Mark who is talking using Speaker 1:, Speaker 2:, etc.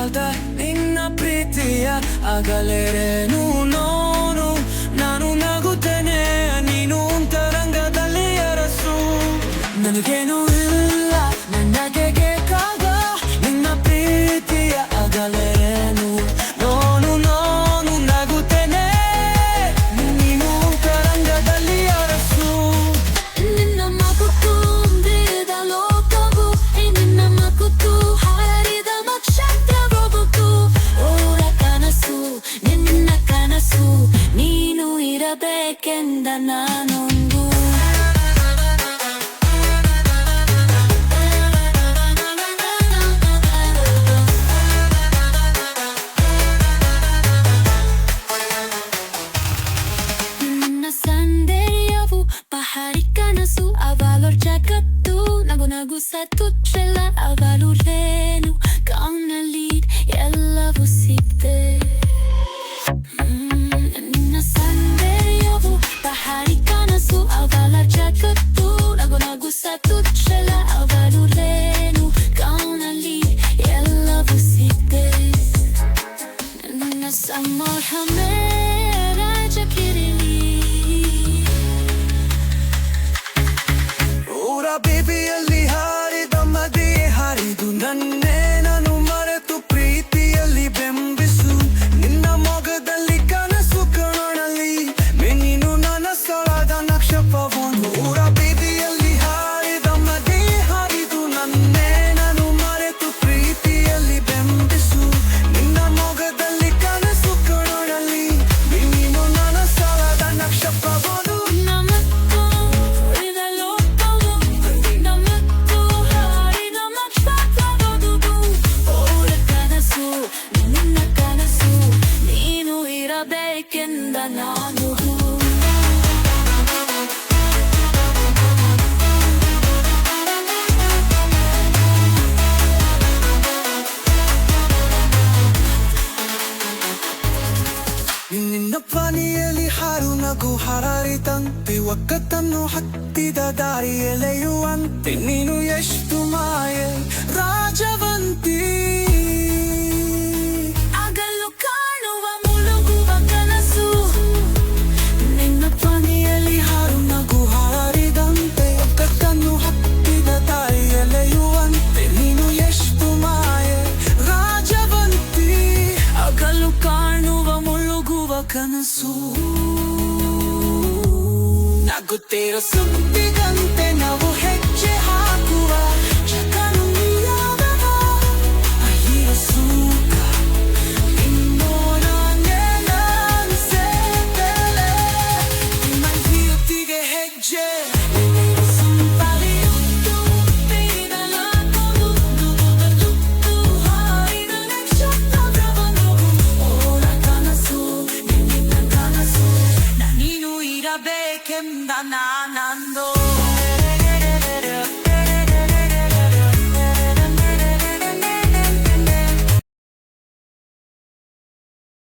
Speaker 1: ಕಾದ ನಿನ್ನ ಪ್ರೀತಿಯ ಅಗಲೇರೇನು ನೋನು ನಾನು ನಗುತ್ತೇನೆ ನೀನು ತರಂಗದಲ್ಲಿ ಅರಸು ನನಗೇನು ಇಲ್ಲ ನನಗೆ ಕಾದ ನಿನ್ನ ಪ್ರೀತಿಯ ಅಗಲೇರೇನು ನೋನು ನೋನು ನಗುತ್ತೇನೆ ನೀನು ತರಂಗದಲ್ಲಿ ಅರಸು
Speaker 2: ನಿನ್ನ ಮಗುತು ಉಂಬಿದ ಲೋಕವು ನಿನ್ನ ಮಗುತು ಹಾರಿದ ನಕ್ಷತ್ರವು ಓರ ಕನಸು ನಿನ್ನ ಕನಸು ನೀನು ಇರಬೇಕೆಂದ ನಾನೊಂದು ನಿನ್ನ ಸೌಂದರ್ಯವು ಪಹಾರಿ ಕನಸು ಅವಳು ಜಗತ್ತು ನಗು ನಗು ಸತ್ತುಚ್ಚೆಲ್ಲ ಅವಳು ರೇನು ಕಣ್ಣಲ್ಲಿ ಎಲ್ಲವೂ ಸಿಕ್ತೆ ನಿನ್ನ ಸೌಂದರ್ಯವು ಪಹಾರಿ ಕನಸು ಅವಳ ಜಗತ್ತು ನಗು ನಗು ಸತ್ತುಚ್ಚೆಲ್ಲ ಅವಳು ರೇನು ಕಣ್ಣಲ್ಲಿ ಎಲ್ಲವೂ ಸಿಕ್ತೆ ನಿನ್ನ ಸಮೋಹಮೇ ರಾಜಕಿರಿಲಿ
Speaker 1: ಊರ ಬೇಬಿಯಲ್ಲಿ ಹಾರಿದ ಮದಿ ಹಾರಿದು ನನ್ನೇ ನಾನು ಮರೆತು ಪ್ರೀತಿಯಲ್ಲಿ ಬೆಂಬಿಸು ನಿನ್ನ ಮೊಗದಲ್ಲಿ ಕನಸು ಕಣಲಿ ನೀನು ನನ್ನ ಸ್ಥಳದ ನಕ್ಷತ್ರವನ್ನು ಊರ ಬೇಬಿಯಲ್ಲಿ ಹಾರಿದ ಮದಿ ಹಾರಿದು ನನ್ನೇ ನಾನು ಮರೆತು ಪ್ರೀತಿಯಲ್ಲಿ ಬೆಂಬಿಸು ನಿನ್ನ ಮೊಗದಲ್ಲಿ ಕನಸು ಕಣಲಿ ನೀನು ನನ್ನ ಸ್ಥಳದ ನಕ್ಷತ್ರವನ್ನು
Speaker 2: ನಮತ್ತು ಉಳಿದ ಲೋಕವು ನಮತ್ತು ಹಾರಿದ ನಕ್ಷತ್ರವು ಓರ ಕನಸು ನಿನ್ನ ಕನಸು ನೀನು ಇರಬೇಕೆಂದ ನಾನು
Speaker 1: ನಿನ್ನ ಪಾನಿಯಲ್ಲಿ ಹಾರು ನಗು ಹಾರಾರಿತಂತೆ ಒಕ್ಕತ್ತನ್ನು ಹತ್ತಿದ ದಾರಿಯೆಲೆಯುವಂತೆ ನೀನು ಎಷ್ಟು ಮಾಯೆ ರಾಜವಂತಿ
Speaker 2: ಆಗಲು ಕಾಣುವ ಮುಳುಗುವ ಕನಸು
Speaker 1: ನಿನ್ನ ಪಾನಿಯಲ್ಲಿ ಹಾರು ನಗು ಹಾರಾರಿದಂತೆ ಒಕ್ಕತ್ತನ್ನು ಹತ್ತಿದ ದಾರಿಯೆಲೆಯುವಂತೆ ನೀನು ಎಷ್ಟು ಮಾಯೆ ರಾಜವಂತಿ ಆಗಲು ಕಾಣುವ ಮುಳುಗುವ ಕನಸು ನಗುತ್ತಿರೋ ಸುದ್ದಿಗ